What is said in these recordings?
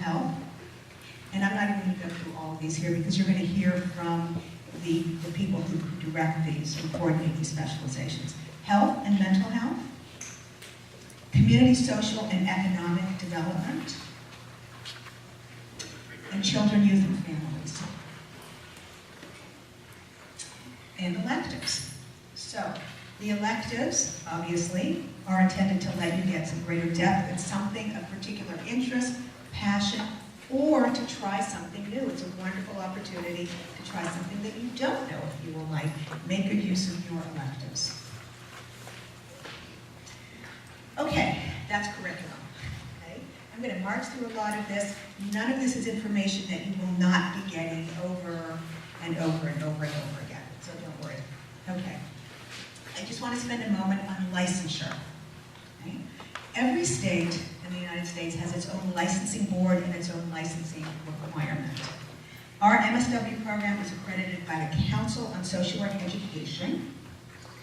health. And I'm not even going to go through all of these here because you're going to hear from the people who direct these and coordinate these specializations. Health and mental health, community, social, and economic development, and children, youth, and families. And electives. So, the electives, obviously, are intended to let you get some greater depth in something of particular interest, passion, or to try something new. It's a wonderful opportunity to try something that you don't know if you will like. Make good use of your electives. Okay, that's curriculum. Okay? I'm going to march through a lot of this. None of this is information that you will not be getting over and over and over and over again, so don't worry. Okay. I just want to spend a moment on licensure. Okay? Every state in the United States has its own licensing board and its own licensing requirement. Our MSW program is accredited by the Council on Social Work Education,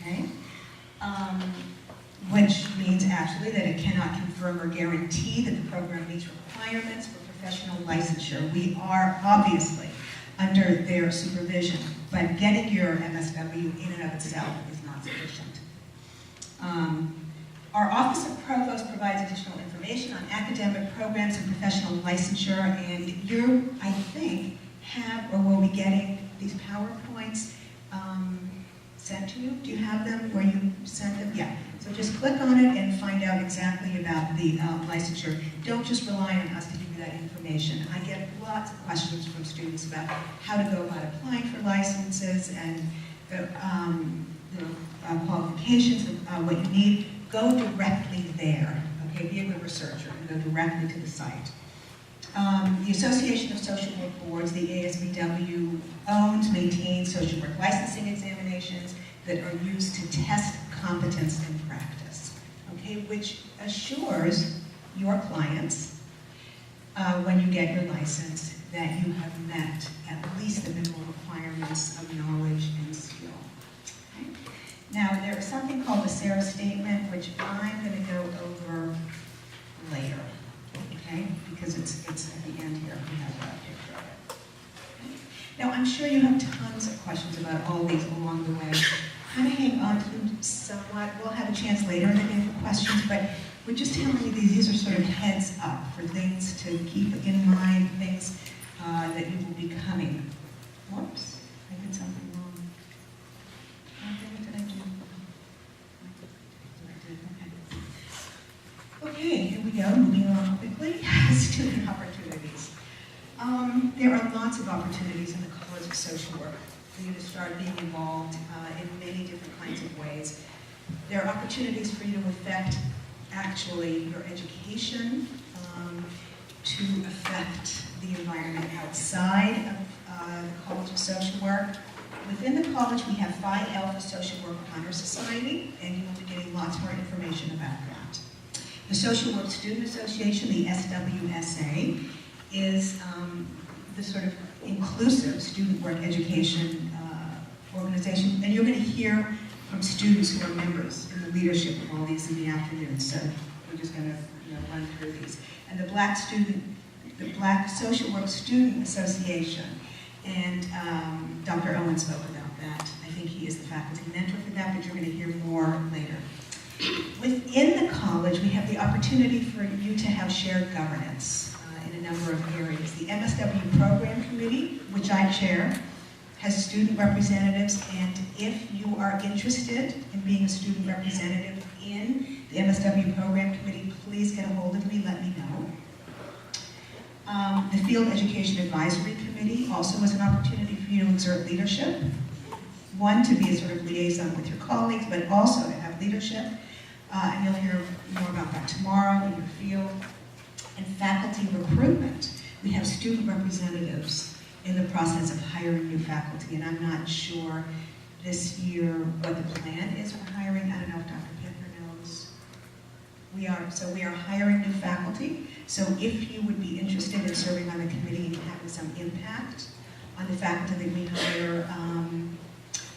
okay? Which means actually that it cannot confirm or guarantee that the program meets requirements for professional licensure. We are obviously under their supervision, but getting your MSW in and of itself is not sufficient. Our Office of Provost provides additional information on academic programs and professional licensure, and you, I think, have or will be getting these PowerPoints sent to you. Do you have them where you sent them? Yeah. So just click on it and find out exactly about the licensure. Don't just rely on us to give you that information. I get lots of questions from students about how to go about applying for licenses and the qualifications, what you need. Go directly there. Okay, be a good researcher and go directly to the site. The Association of Social Work Boards, the ASBW, owns, maintains social work licensing examinations that are used to test competence in practice, okay, which assures your clients, when you get your license, that you have met at least the minimal requirements of knowledge and skill. Okay? Now, there is something called the SARA statement, which I'm going to go over later, okay, because it's at the end here. We have that picture of it. Okay? Now, I'm sure you have tons of questions about all these along the way. Kind of hang on to them somewhat. We'll have a chance later in the day for questions, but we're just telling you these are sort of heads up for things to keep in mind, things that you will be coming. Whoops, I did something wrong. What did I do? Okay, here we go, moving on quickly. Student opportunities. There are lots of opportunities in the College of Social Work for you to start being involved in many different kinds of ways. There are opportunities for you to affect, actually, your education, to affect the environment outside of the College of Social Work. Within the college, we have Phi Alpha Social Work Honor Society, and you will be getting lots more information about that. The Social Work Student Association, the SWSA, is the sort of inclusive student work education organization, and you're going to hear from students who are members in the leadership of all these in the afternoon, so we're just going to run through these. And the Black Social Work Student Association, and Dr. Owen spoke about that. I think he is the faculty mentor for that, but you're going to hear more later. Within the college, we have the opportunity for you to have shared governance in a number of areas. The MSW Program Committee, which I chair, has student representatives, and if you are interested in being a student representative in the MSW Program Committee, please get a hold of me, let me know. The Field Education Advisory Committee also is an opportunity for you to exert leadership. One, to be a sort of liaison with your colleagues, but also to have leadership. And you'll hear more about that tomorrow in your field. And faculty recruitment. We have student representatives in the process of hiring new faculty, and I'm not sure this year what the plan is for hiring. I don't know if Dr. Pittner knows. We are hiring new faculty, so if you would be interested in serving on the committee and having some impact on the faculty that we hire,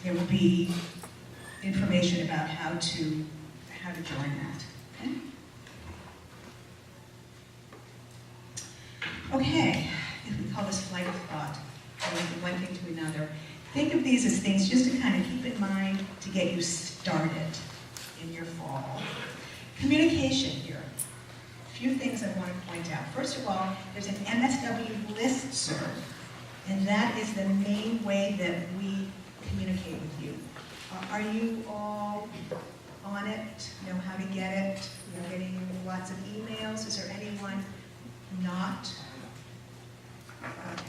there will be information about how to join that. Okay? flight of thought, going from one thing to another. Think of these as things just to kind of keep in mind to get you started in your fall. Communication here. A few things I want to point out. First of all, there's an MSW listserv, and that is the main way that we communicate with you. Are you all on it? Know how to get it? You're getting lots of emails. Is there anyone not? Okay.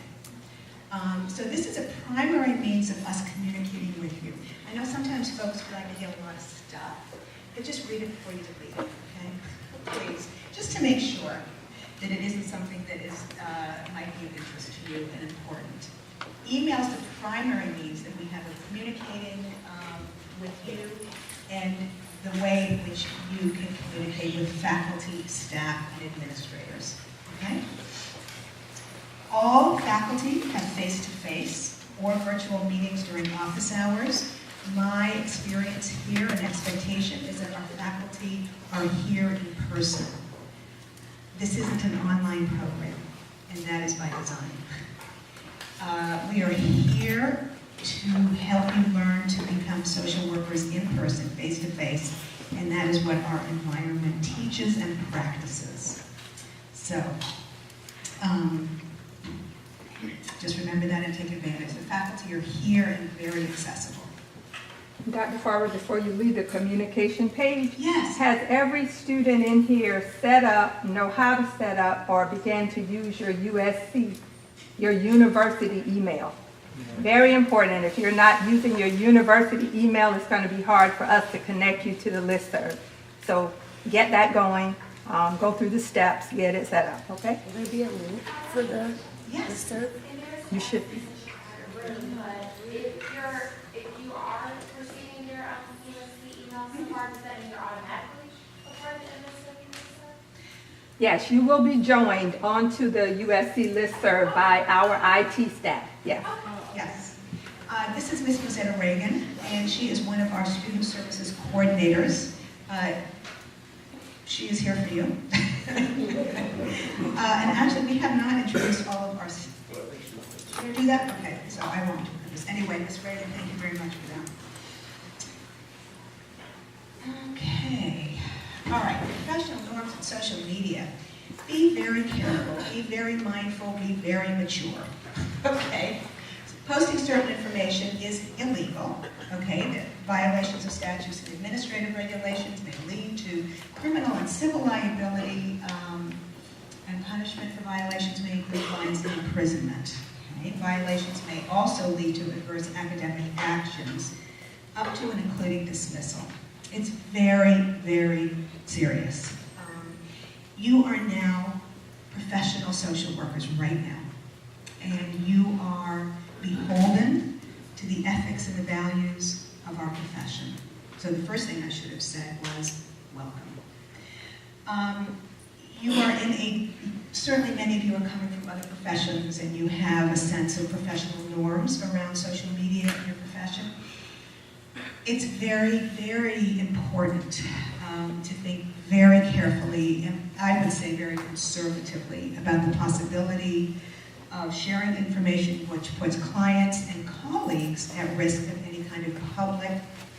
So this is a primary means of us communicating with you. I know sometimes folks feel like they get a lot of stuff, but just read it before you delete it, okay? Please, just to make sure that it isn't something that is might be of interest to you and important. Email is the primary means that we have of communicating with you and the way in which you can communicate with faculty, staff, and administrators, okay? All faculty have face-to-face or virtual meetings during office hours. My experience here and expectation is that our faculty are here in person. This isn't an online program, and that is by design. We are here to help you learn to become social workers in person, face-to-face, and that is what our environment teaches and practices. So, just remember that and take advantage. The faculty are here and very accessible. Dr. Farber, before you leave the communication page, Yes. has every student in here set up, know how to set up, or began to use your USC, your university email? Very important. If you're not using your university email, it's going to be hard for us to connect you to the listserv. So get that going, go through the steps, get it set up, okay? Will there be a link for the Yes. listserv? You should. But if you are receiving your USC emails so far, does that mean you're automatically a part of the MSW listserv? Yes, you will be joined onto the USC listserv by our IT staff, yes. Yes. This is Ms. Rosetta Reagan, and she is one of our student services coordinators. She is here for you. And actually, we have not introduced all of our... Can you do that? Okay, so I won't. Anyway, Ms. Reagan, thank you very much for that. Okay. All right, professional norms and social media. Be very careful, be very mindful, be very mature. Okay? Posting certain information is illegal, okay? The violations of statutes and administrative regulations may lead to criminal and civil liability, and punishment for violations may include fines and imprisonment. Okay? Violations may also lead to adverse academic actions, up to and including dismissal. It's very, very serious. You are now professional social workers right now, and you are beholden to the ethics and the values of our profession. So the first thing I should have said was, welcome. You are certainly many of you are coming from other professions and you have a sense of professional norms around social media in your profession. It's very, very important to think very carefully, and I would say very conservatively, about the possibility of sharing information which puts clients and colleagues at risk of any kind of public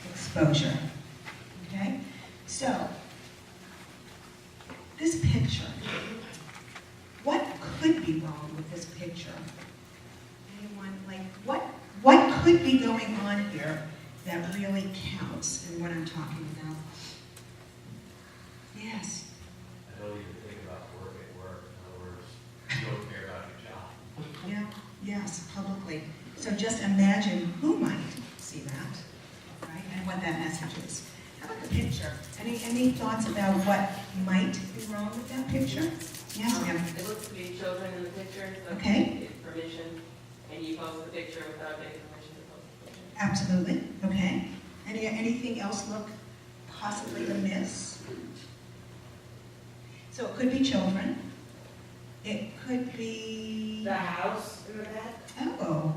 exposure. Okay? So, this picture, what could be wrong with this picture? Anyone, like, what could be going on here that really counts in what I'm talking about? Yes? I don't even think about work at work. In other words, you don't care about your job. Yeah, yes, publicly. So just imagine who might see that, right, and what that message is. How about the picture? Any thoughts about what might be wrong with that picture? Yes, ma'am. It looks to be children in the picture, so Okay. you get permission, and you post the picture without getting permission to post the picture. Absolutely. Okay. Anything else look possibly amiss? So it could be children. It could be... The house in the back? Oh,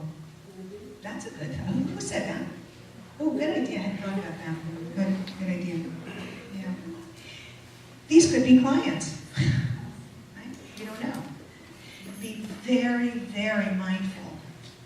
that's a good thing. Who said that? Oh, good idea. I hadn't thought about that. Good idea. Yeah. These could be clients. Right? You don't know. Be very, very mindful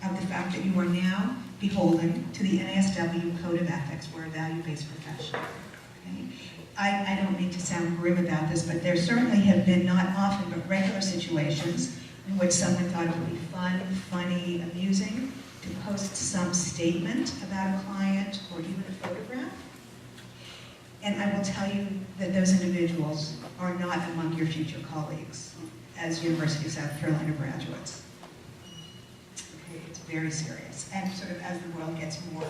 of the fact that you are now beholden to the MSW Code of Ethics. We're a value-based profession. Okay? I don't mean to sound grim about this, but there certainly have been, not often, but regular situations in which someone thought it would be fun, funny, amusing to post some statement about a client or even a photograph. And I will tell you that those individuals are not among your future colleagues as University of South Carolina graduates. Okay, it's very serious. And sort of as the world gets more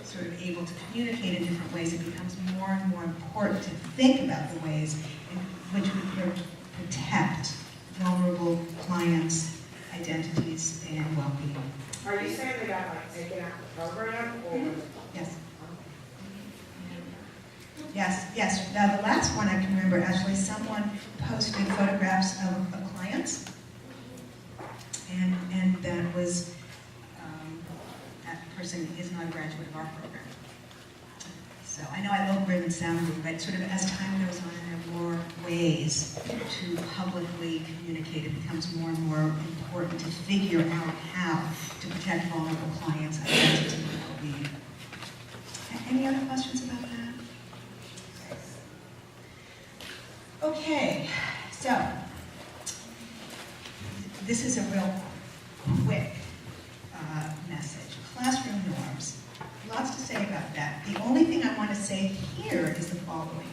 sort of able to communicate in different ways, it becomes more and more important to think about the ways in which we can protect vulnerable clients' identities and well-being. Are you saying they got like taken out the program or? Yes. Yes. Now, the last one I can remember, actually, someone posted photographs of clients, and that was, that person is not a graduate of our program. So I know I look grim and sound rude, but sort of as time goes on and there are more ways to publicly communicate, it becomes more and more important to figure out how to protect vulnerable clients' identity and well-being. Any other questions about that? Okay, so this is a real quick message. Classroom norms. Lots to say about that. The only thing I want to say here is the following.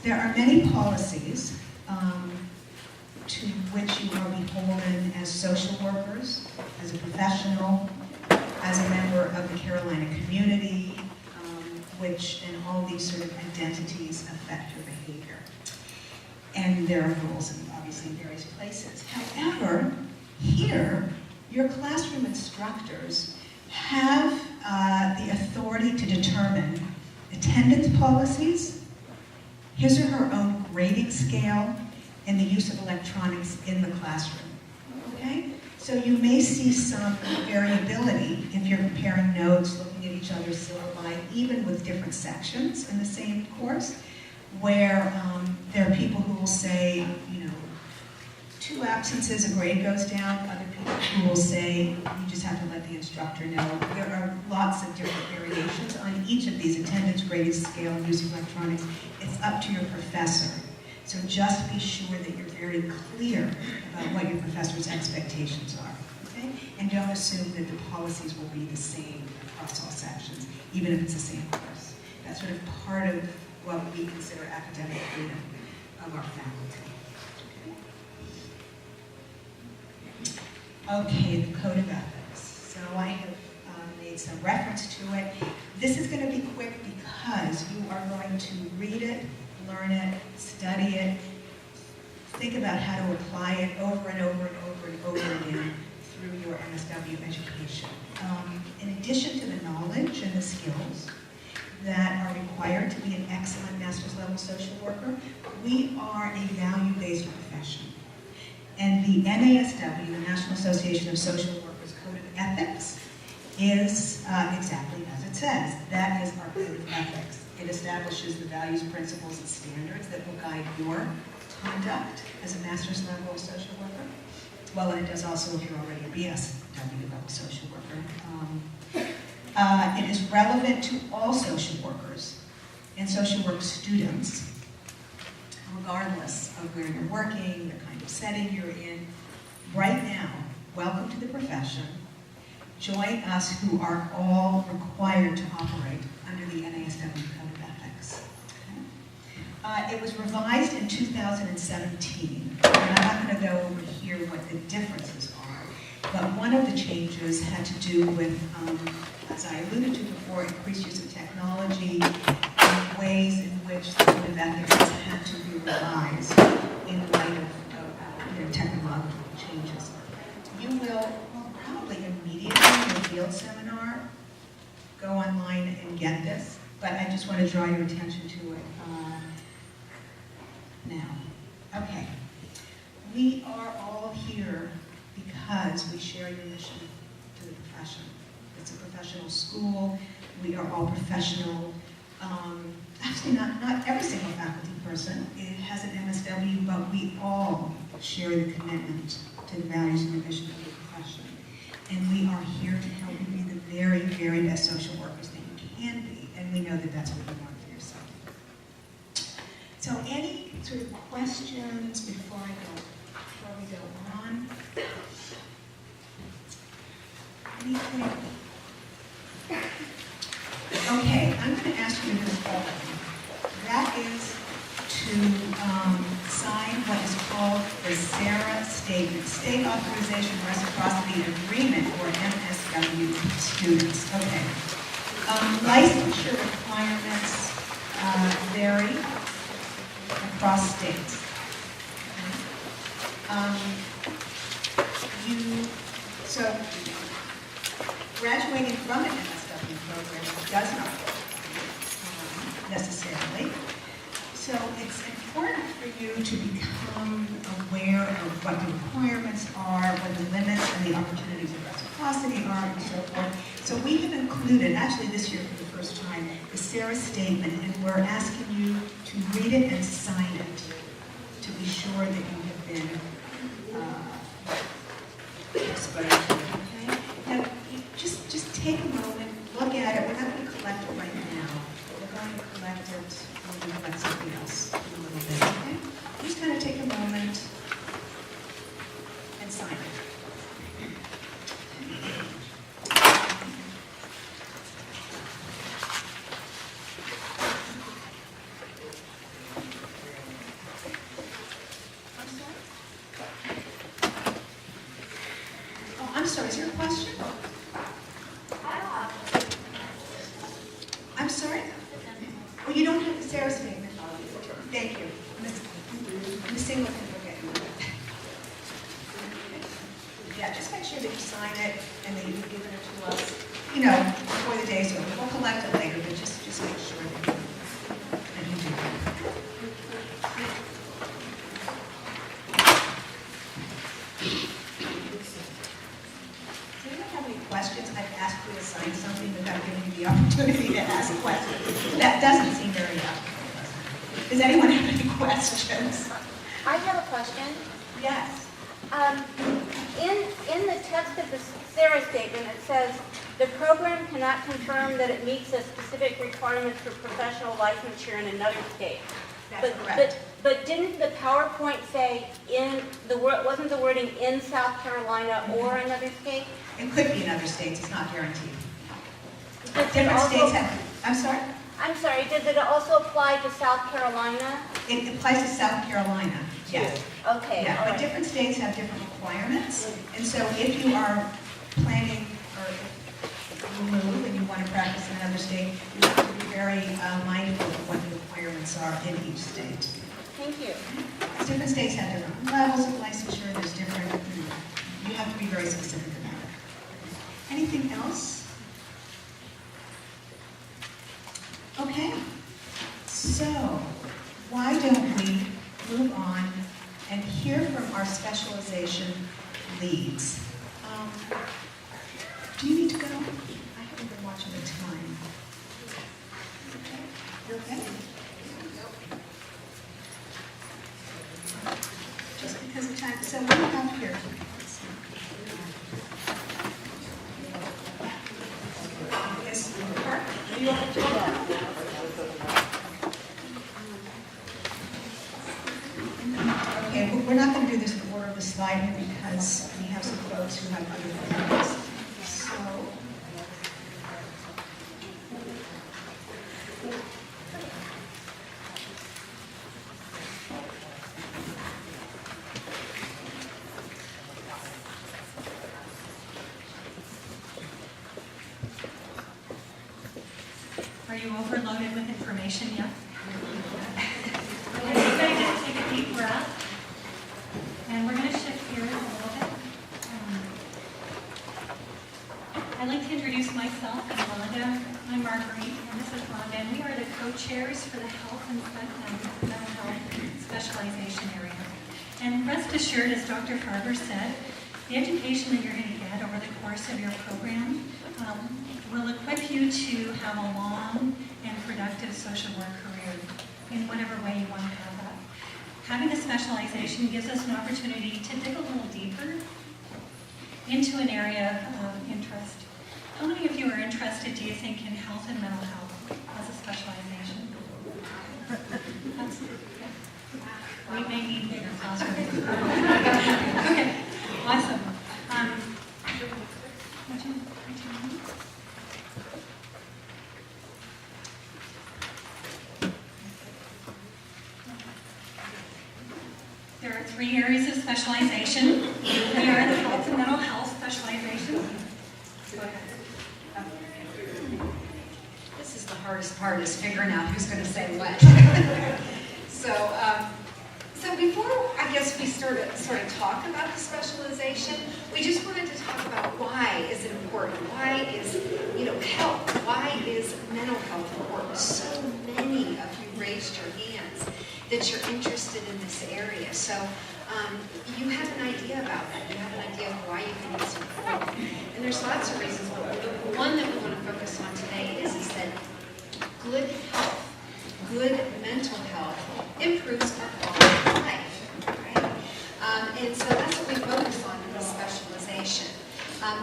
There are many policies to which you are beholden as social workers, as a professional, as a member of the Carolina community, which and all these sort of identities affect your behavior. And there are rules in obviously various places. However, here, your classroom instructors have the authority to determine attendance policies, his or her own grading scale, and the use of electronics in the classroom. Okay? So you may see some variability if you're comparing notes, looking at each other's syllabi, even with different sections in the same course, where there are people who will say, 2 absences, a grade goes down. Other people who will say, you just have to let the instructor know. There are lots of different variations on each of these attendance, grading scale, and using electronics. It's up to your professor. So just be sure that you're very clear about what your professor's expectations are. Okay? And don't assume that the policies will be the same across all sections, even if it's the same course. That's sort of part of what we consider academic freedom of our faculty. Okay, the Code of Ethics. So I have made some reference to it. This is going to be quick because you are going to read it, learn it, study it, think about how to apply it over and over and over and over again through your MSW education. In addition to the knowledge and the skills that are required to be an excellent master's level social worker, we are a value-based profession. And the MASW, the National Association of Social Workers Code of Ethics, is exactly as it says. That is our code of ethics. It establishes the values, principles, and standards that will guide your conduct as a master's level social worker. Well, and it does also if you're already a BSW level social worker. It is relevant to all social workers and social work students, regardless of where you're working, the kind of setting you're in. Right now, welcome to the profession. Join us who are all required to operate under the NASW Code of Ethics. Okay? It was revised in 2017, and I'm not going to go over here what the differences are, but one of the changes had to do with, as I alluded to before, increased use of technology, and ways in which the Code of Ethics has had to be revised in light of technological changes. You will probably immediately in a field seminar go online and get this, but I just want to draw your attention to it now. Okay. We are all here because we share your mission to the profession. It's a professional school. We are all professional. Actually, not every single faculty person has an MSW, but we all share the commitment to the values and the mission of the profession. And we are here to help you be the very, very best social workers that you can be. And we know that that's what you want for yourself. So any sort of questions before we go on? Anything? Okay, I'm going to ask you to do the following. That is to sign what is called the SARA Statement, State Authorization Reciprocity Agreement, or MSW students. Okay. Licensure requirements vary across states. So graduating from an MSW program does not work necessarily. So it's important for you to become aware of what the requirements are, what the limits and the opportunities of reciprocity are, and so forth. So we have included, actually this year for the first time, the SARA Statement, and we're asking you to read it and sign it to be sure that you have been exposed to it. Okay? Now, just take a moment, look at it. We're not going to collect it right now. We're going to collect it when we collect something else in a little bit. Okay? Just kind of take a moment and sign it. I'm sorry, is there a question? I'm sorry? Well, you don't have the SARA statement. Thank you. Miss Singleton, okay. Yeah, just make sure that you sign it and that you've given it to us, you know, before the day's over. We'll collect it later, but just make sure that you do that. Does anyone have any questions? I've asked you to sign something without giving you the opportunity to ask questions. That doesn't seem very helpful. Does anyone have any questions? I have a question. Yes. In the text of the SARA statement, it says, the program cannot confirm that it meets the specific requirements for professional licensure in another state. That's correct. But didn't the PowerPoint say wasn't the wording in South Carolina or another state? It could be in other states, it's not guaranteed. Does it Different also- states have, I'm sorry? I'm sorry, does it also apply to South Carolina? It applies to South Carolina, yes. Okay, Yeah, all but right. different states have different requirements, and so if you are planning or if you move and you want to practice in another state, you have to be very mindful of what the requirements are in each state. Thank you. Different states have different levels of licensure, there's different, you have to be very specific about it. Anything else? Okay, so why don't we move on and hear from our specialization leads. Do you need to go? I haven't been watching the time. Okay, you're okay? Just because of time. So what do we have here? Yes, Park? Are you on the top? Okay, we're not going to do this in order of the slide here because we have some folks who have other things. So, Are you overloaded with information yet? Everybody just take a deep breath. And we're going to shift gears a little bit. I'd like to introduce myself and Rhonda. I'm Marguerite, and this is Rhonda, and we are the co-chairs for the health and mental health specialization area. And rest assured, as Dr. Farber said, the education that you're going to get over the course of your program will equip you to have a long and productive social work career in whatever way you want to have that. having a specialization gives us an opportunity to dig a little deeper into an area of interest. How many of you are interested, do you think, in health and mental health as a specialization? That's, we may need bigger classrooms. Okay, awesome. There are 3 areas of specialization. They are the health and mental health specialization. Go ahead. This is the hardest part, is figuring out who's going to say what. So before I guess we sort of talk about the specialization, we just wanted to talk about why is it important? Why is health? Why is mental health important? So many of you raised your hands that you're interested in this area. So you have an idea about that. You have an idea of why you think it's important. And there's lots of reasons, but the one that we want to focus on today is that good health, good mental health improves our quality of life, right? And so that's what we focus on in this specialization.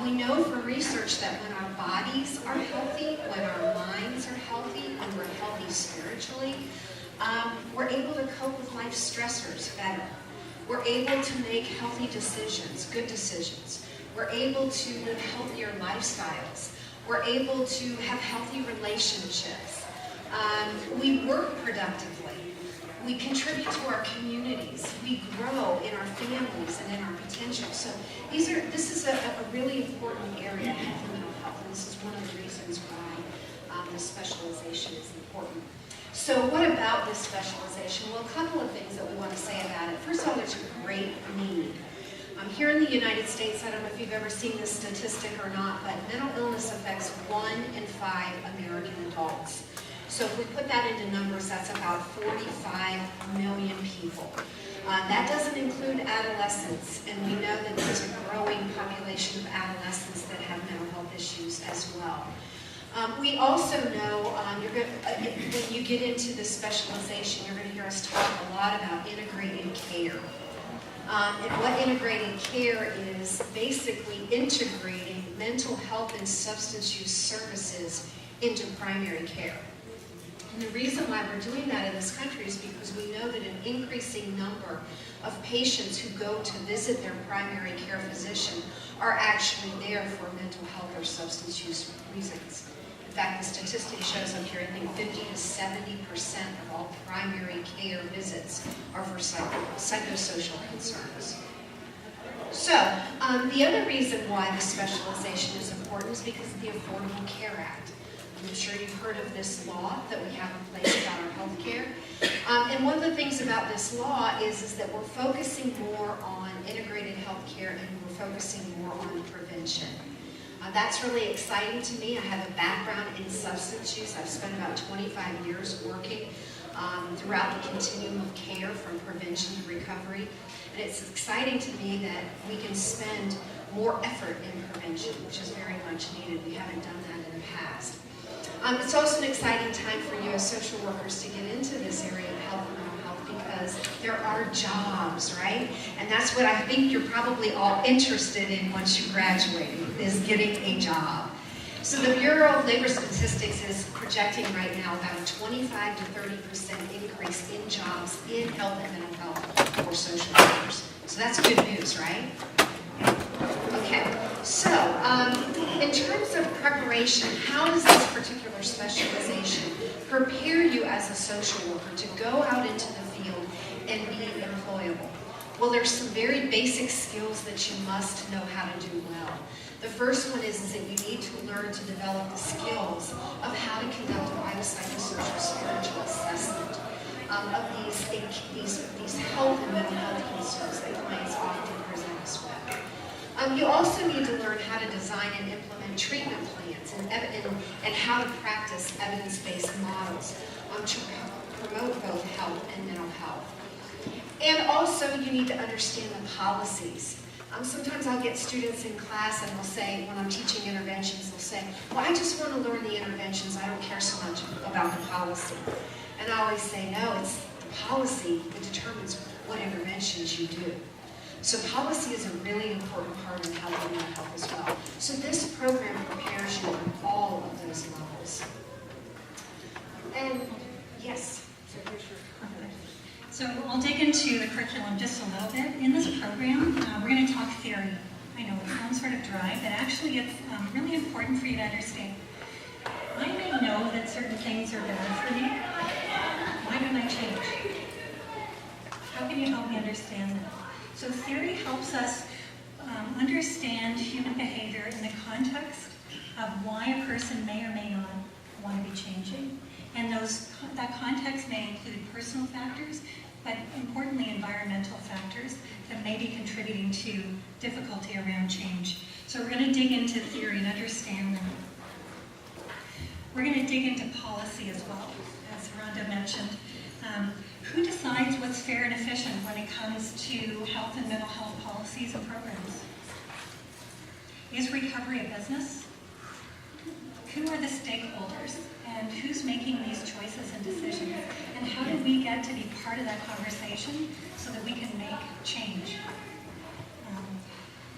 We know from research that when our bodies are healthy, when our minds are healthy, when we're healthy spiritually, we're able to cope with life stressors better. We're able to make healthy decisions, good decisions. We're able to live healthier lifestyles. We're able to have healthy relationships. We work productively. We contribute to our communities. We grow in our families and in our potential. So this is a really important area of health and mental health, and this is one of the reasons why this specialization is important. So what about this specialization? Well, a couple of things that we want to say about it. First of all, there's a great need. Here in the United States, I don't know if you've ever seen this statistic or not, but mental illness affects 1 in 5 American adults. So if we put that into numbers, that's about 45 million people. That doesn't include adolescents, and we know that there's a growing population of adolescents that have mental health issues as well. We also know, when you get into the specialization, you're going to hear us talk a lot about integrated care. And what integrated care is, basically integrating mental health and substance use services into primary care. And the reason why we're doing that in this country is because we know that an increasing number of patients who go to visit their primary care physician are actually there for mental health or substance use reasons. In fact, the statistic shows up here, I think 50 to 70% of all primary care visits are for psychosocial concerns. So, the other reason why this specialization is important is because of the Affordable Care Act. I'm sure you've heard of this law that we have in place about our health care. And one of the things about this law is that we're focusing more on integrated health care and we're focusing more on prevention. That's really exciting to me. I have a background in substance use. I've spent about 25 years working throughout the continuum of care from prevention to recovery. And it's exciting to me that we can spend more effort in prevention, which is very much needed. We haven't done that in the past. It's also an exciting time for you as social workers to get into this area of health and mental health because there are jobs, right? And that's what I think you're probably all interested in once you graduate, is getting a job. So the Bureau of Labor Statistics is projecting right now about a 25 to 30% increase in jobs in health and mental health for social workers. So that's good news, right? Okay, so in terms of preparation, how does this particular specialization prepare you as a social worker to go out into the field and be employable? Well, there's some very basic skills that you must know how to do well. The first one is that you need to learn to develop the skills of how to conduct a biopsychosocial spiritual assessment of these health and mental health concerns that clients often present us with. You also need to learn how to design and implement treatment plans and how to practice evidence-based models to promote both health and mental health. And also you need to understand the policies. Sometimes I'll get students in class and they'll say, when I'm teaching interventions, they'll say, well, I just want to learn the interventions. I don't care so much about the policy. And I always say, no, it's the policy that determines what interventions you do. So policy is a really important part of health and mental health as well. So this program prepares you on all of those levels. And yes. So I'll dig into the curriculum just a little bit. In this program, we're going to talk theory. I know it sounds sort of dry, but actually it's really important for you to understand. I may know that certain things are bad for me. Why don't I change? How can you help me understand that? So theory helps us understand human behavior in the context of why a person may or may not want to be changing. And that context may include personal factors, but importantly environmental factors that may be contributing to difficulty around change. So we're going to dig into theory and understand that. We're going to dig into policy as well, as Rhonda mentioned. Who decides what's fair and efficient when it comes to health and mental health policies and programs? Is recovery a business? Who are the stakeholders? And who's making these choices and decisions? And how do we get to be part of that conversation so that we can make change?